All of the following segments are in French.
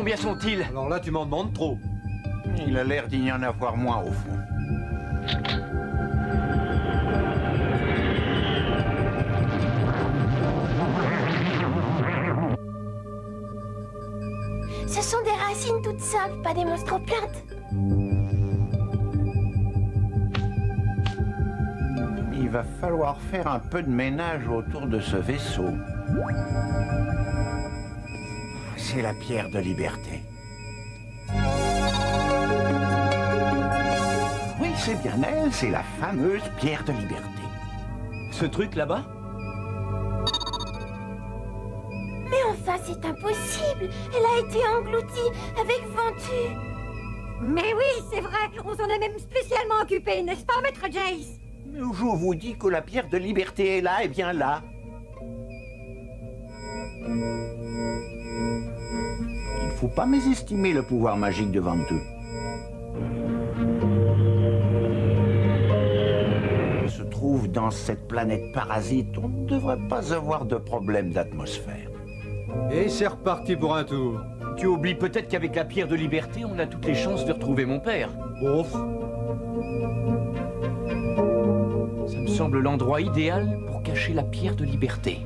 combien sont-ils? Alors là, tu m'en demandes trop. Il a l'air d'y en avoir moins au fond. Ce sont des racines toutes simples, pas des monstroplantes. Il va falloir faire un peu de ménage autour de ce vaisseau. C'est la pierre de liberté. Oui, c'est bien elle, c'est la fameuse pierre de liberté. Ce truc là-bas? Mais enfin, c'est impossible. Elle a été engloutie avec Ventu. Mais oui, c'est vrai, on s'en est même spécialement occupé, n'est-ce pas, maître Jace? Mais je vous dis que la pierre de liberté est là, et bien là. Il ne faut pas mésestimer le pouvoir magique de Ventu. Il se trouve dans cette planète parasite, on ne devrait pas avoir de problème d'atmosphère. Et c'est reparti pour un tour. Tu oublies peut-être qu'avec la pierre de liberté, on a toutes les chances de retrouver mon père. Ouf. Ça me semble l'endroit idéal pour cacher la pierre de liberté.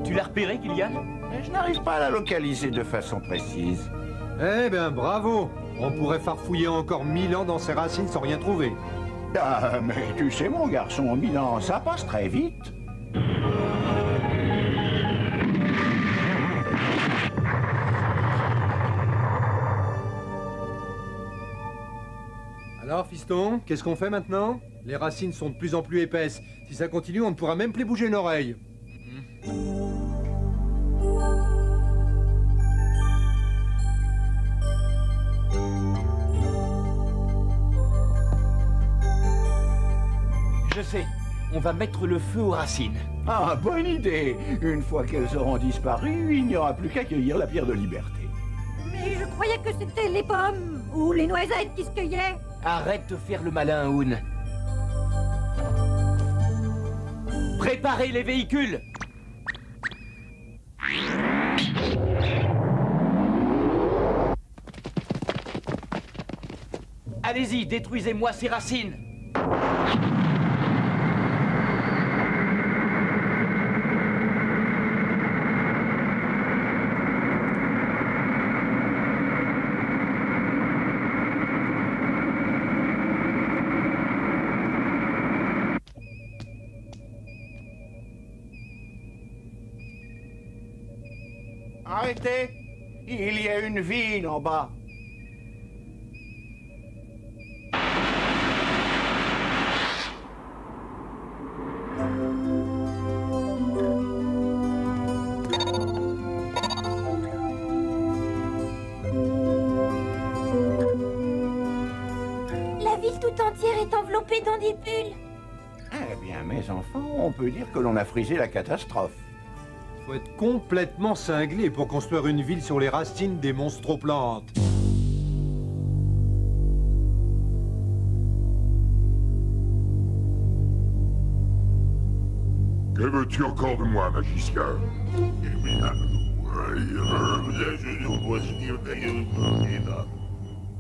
Tu l'as repéré, Gillian? Mais je n'arrive pas à la localiser de façon précise. Eh ben, bravo. On pourrait farfouiller encore 1000 ans dans ses racines sans rien trouver. Ah, mais tu sais, mon garçon, 1000 ans, ça passe très vite. Alors, fiston, qu'est-ce qu'on fait maintenant? Les racines sont de plus en plus épaisses. Si ça continue, on ne pourra même plus bouger une oreille. Je sais, on va mettre le feu aux racines. Ah, bonne idée. Une fois qu'elles auront disparu, il n'y aura plus qu'à cueillir la pierre de liberté. Mais je croyais que c'était les pommes ou les noisettes qui se cueillaient. Arrête de faire le malin, Hoon. Préparez les véhicules! Allez-y, détruisez-moi ces racines! Arrêtez! Il y a une ville en bas. La ville tout entière est enveloppée dans des bulles. Eh bien, mes enfants, on peut dire que l'on a frisé la catastrophe. Faut être complètement cinglé pour construire une ville sur les racines des monstroplantes. Que veux-tu encore de moi, magicien?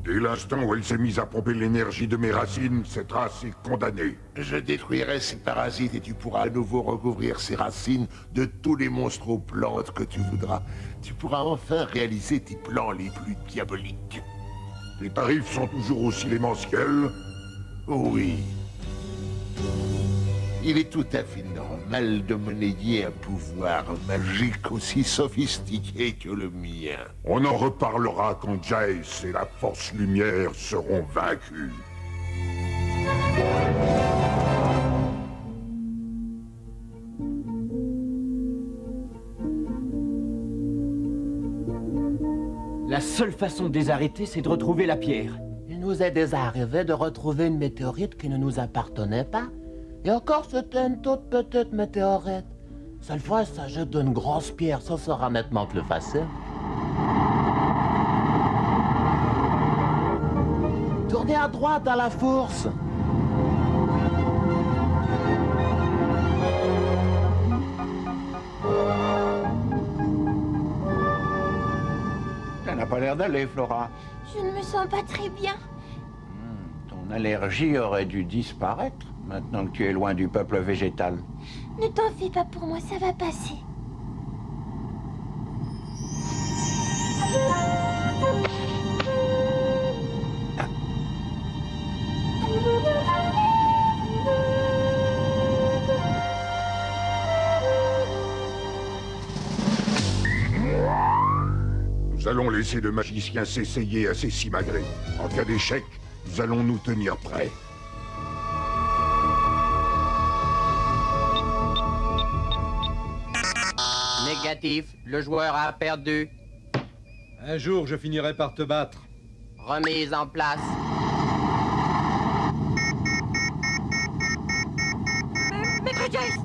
Dès l'instant où elle s'est mise à pomper l'énergie de mes racines, cette race est condamnée. Je détruirai ces parasites et tu pourras à nouveau recouvrir ces racines de tous les monstroplantes que tu voudras. Tu pourras enfin réaliser tes plans les plus diaboliques. Les tarifs sont toujours aussi démentiels. Oui. Il est tout à fait normal de monnayer un pouvoir magique aussi sophistiqué que le mien. On en reparlera quand Jace et la Force Lumière seront vaincus. La seule façon de les arrêter, c'est de retrouver la pierre. Il nous est déjà arrivé de retrouver une météorite qui ne nous appartenait pas. Et encore, c'était une toute petite météorite. Cette fois, il s'agit d'une grosse pierre, ça sera nettement plus facile. Tournez à droite dans la fourche. l'air d'aller, Flora. Je ne me sens pas très bien. Ton allergie aurait dû disparaître, maintenant que tu es loin du peuple végétal. Ne t'en fais pas pour moi, ça va passer. Nous allons laisser le magicien s'essayer à ses simagrées. En cas d'échec, nous allons nous tenir prêts. Négatif, le joueur a perdu. Un jour, je finirai par te battre. Remise en place. Maître Jace!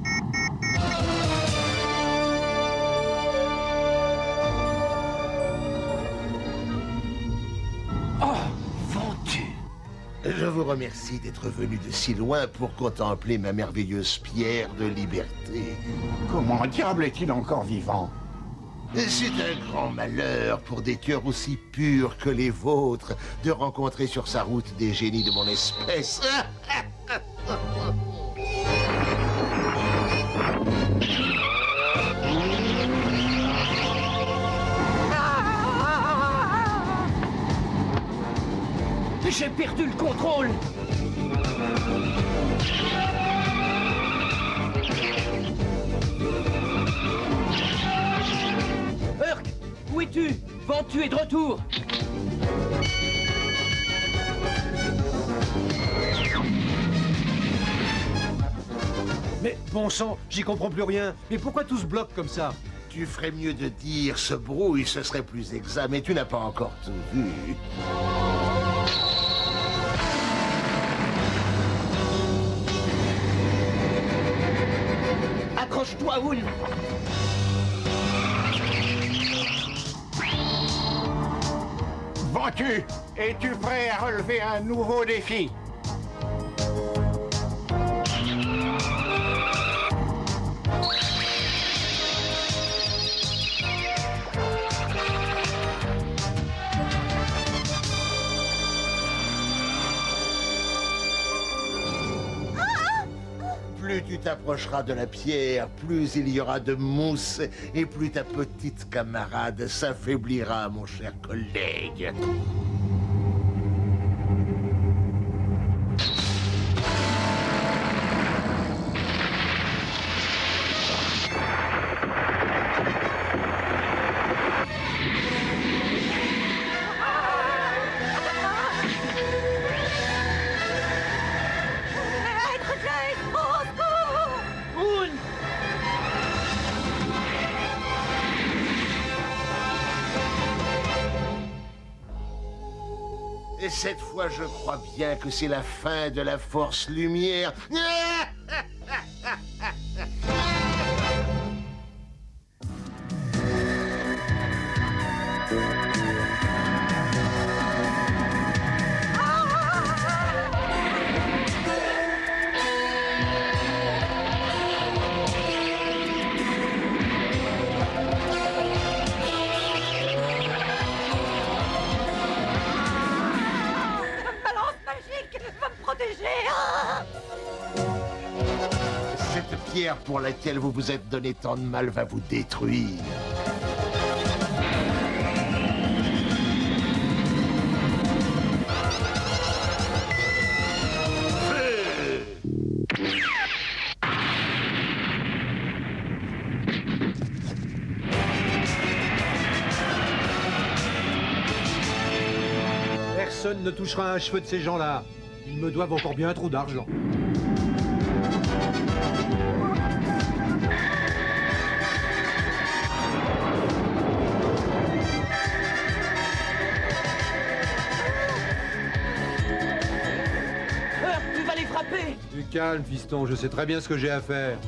Je vous remercie d'être venu de si loin pour contempler ma merveilleuse pierre de liberté. Comment diable est-il encore vivant? C'est un grand malheur pour des cœurs aussi purs que les vôtres de rencontrer sur sa route des génies de mon espèce. J'ai perdu le contrôle. Urk, où es-tu? Ventu est de retour. Mais bon sang, j'y comprends plus rien. Mais pourquoi tout se bloque comme ça? Tu ferais mieux de dire ce brouille, ce serait plus exact, mais tu n'as pas encore tout vu. Accroche-toi, Woon. Ventu, es-tu prêt à relever un nouveau défi? Plus tu t'approcheras de la pierre, plus il y aura de mousse, et plus ta petite camarade s'affaiblira, mon cher collègue. Maître Jace! Au secours! Woon. Et cette fois, je crois bien que c'est la fin de la force lumière. Balance magique va me protéger! Ah! Cette pierre pour laquelle vous vous êtes donné tant de mal va vous détruire. Personne ne touchera un cheveu de ces gens-là. Ils me doivent encore bien trop d'argent. Urk, tu vas les frapper. Du calme, fiston, je sais très bien ce que j'ai à faire.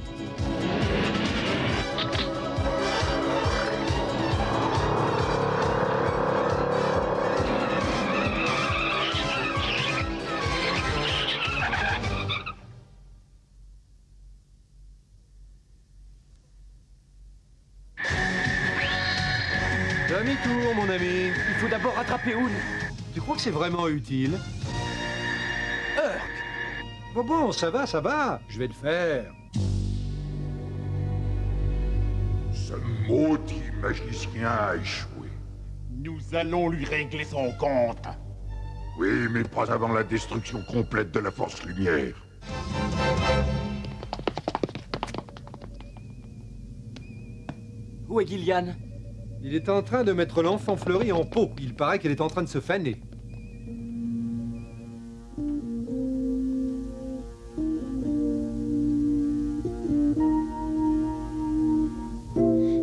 Demi-tour, mon ami. Il faut d'abord rattraper Hoon. Tu crois que c'est vraiment utile? Urk! Bon, ça va. Je vais le faire. Ce maudit magicien a échoué. Nous allons lui régler son compte. Oui, mais pas avant la destruction complète de la Force Lumière. Où est Gillian? Il est en train de mettre l'enfant fleuri en pot. Il paraît qu'elle est en train de se faner.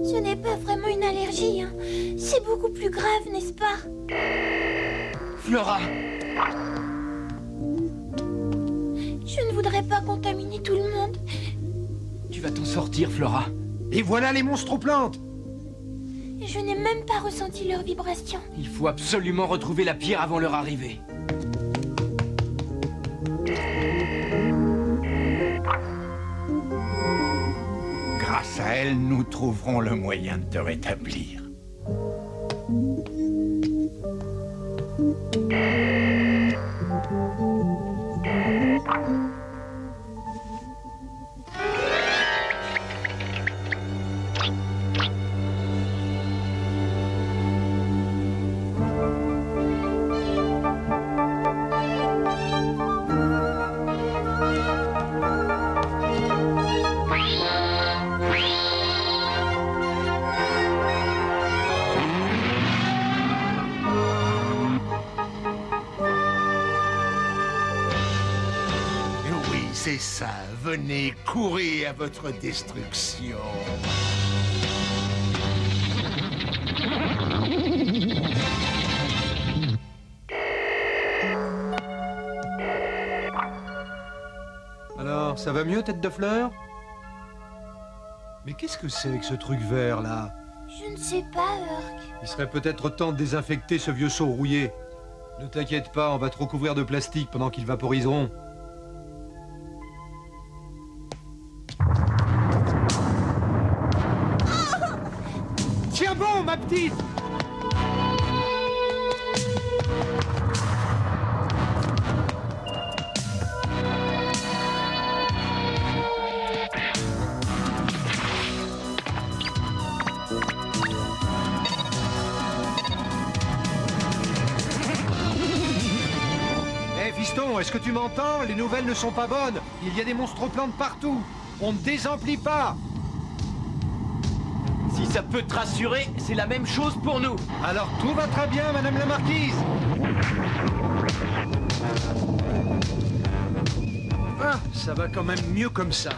Ce n'est pas vraiment une allergie, hein. C'est beaucoup plus grave, n'est-ce pas? Flora! Je ne voudrais pas contaminer tout le monde. Tu vas t'en sortir, Flora. Et voilà les monstroplantes! Je n'ai même pas ressenti leurs vibrations. Il faut absolument retrouver la pierre avant leur arrivée. Grâce à elle, nous trouverons le moyen de te rétablir. C'est ça, venez, courez à votre destruction. Alors, ça va mieux, tête de fleur? Mais qu'est-ce que c'est que ce truc vert, là? Je ne sais pas, Urk. Il serait peut-être temps de désinfecter ce vieux seau rouillé. Ne t'inquiète pas, on va te recouvrir de plastique pendant qu'ils vaporiseront. Tiens bon, ma petite! Eh, fiston, est-ce que tu m'entends? Les nouvelles ne sont pas bonnes. Il y a des monstroplantes partout. On ne désemplit pas. Si ça peut te rassurer, c'est la même chose pour nous. Alors tout va très bien, madame la marquise. Ah, ça va quand même mieux comme ça.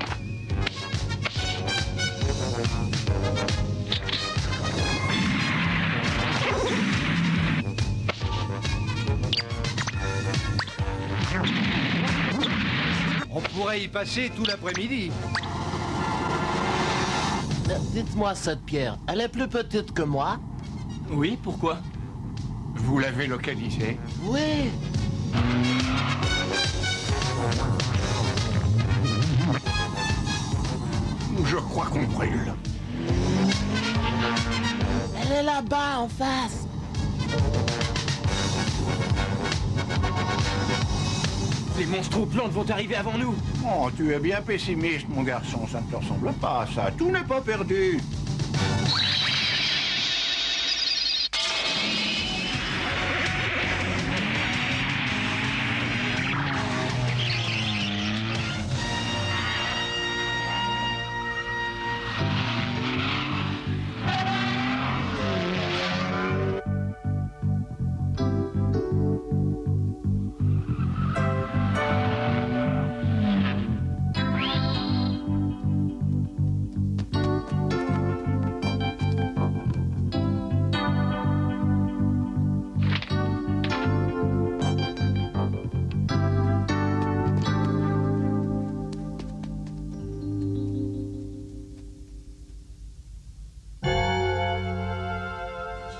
On pourrait y passer tout l'après-midi. Dites-moi, cette pierre, elle est plus petite que moi? Oui, pourquoi? Vous l'avez localisé? Oui. Je crois qu'on brûle. Elle est là-bas, en face. Les monstroplantes vont arriver avant nous. Oh, tu es bien pessimiste, mon garçon. Ça ne te ressemble pas, ça. Tout n'est pas perdu.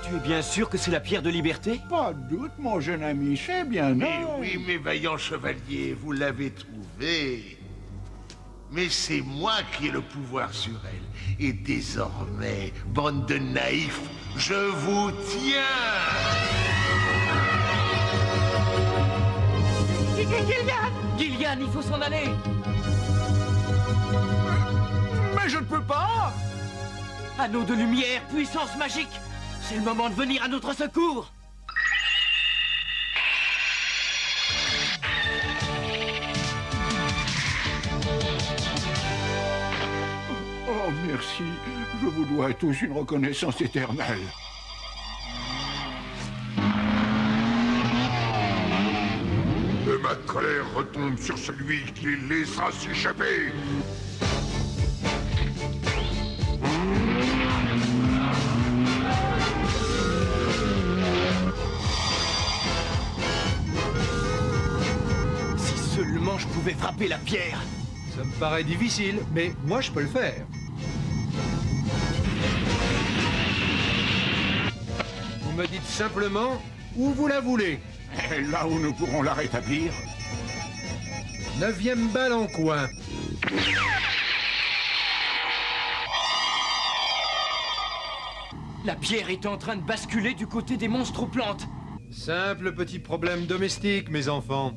Tu es bien sûr que c'est la pierre de liberté? Pas de doute, mon jeune ami. C'est bien. Mais oui, mes vaillants chevaliers, vous l'avez trouvé. Mais c'est moi qui ai le pouvoir sur elle. Et désormais, bande de naïfs, je vous tiens. Gillian, il faut s'en aller. Mais je ne peux pas! Anneau de lumière, puissance magique. C'est le moment de venir à notre secours. Oh, merci. Je vous dois à tous une reconnaissance éternelle. Que ma colère retombe sur celui qui les laissera s'échapper. Si seulement je pouvais frapper la pierre. Ça me paraît difficile, mais moi je peux le faire. Vous me dites simplement où vous la voulez. Et là où nous pourrons la rétablir. 9e balle en coin. La pierre est en train de basculer du côté des monstres aux plantes. Simple petit problème domestique, mes enfants.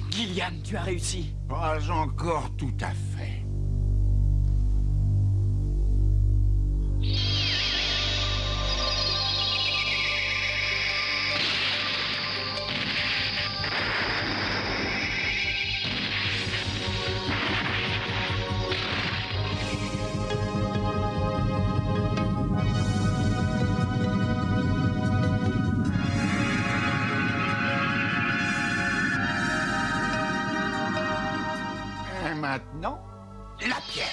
Gillian, tu as réussi. Pas encore tout à fait. Et maintenant, la pierre.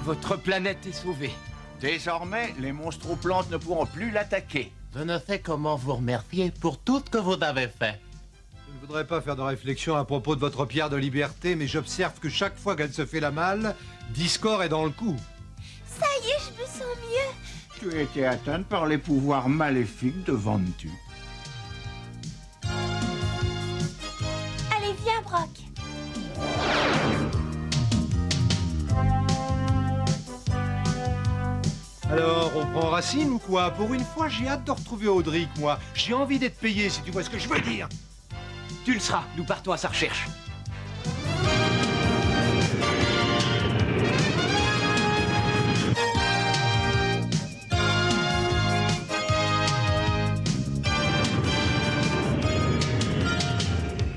Votre planète est sauvée. Désormais, les monstres aux plantes ne pourront plus l'attaquer. Je ne sais comment vous remercier pour tout ce que vous avez fait. Je ne voudrais pas faire de réflexion à propos de votre pierre de liberté, mais j'observe que chaque fois qu'elle se fait la malle, Discord est dans le coup. Ça y est, je me sens mieux. Tu as été atteinte par les pouvoirs maléfiques de Ventu. Allez, viens, Brock. Alors, on prend Racine ou quoi? Pour une fois, j'ai hâte de retrouver Audric, moi. J'ai envie d'être payé, si tu vois ce que je veux dire. Tu le seras, nous partons à sa recherche.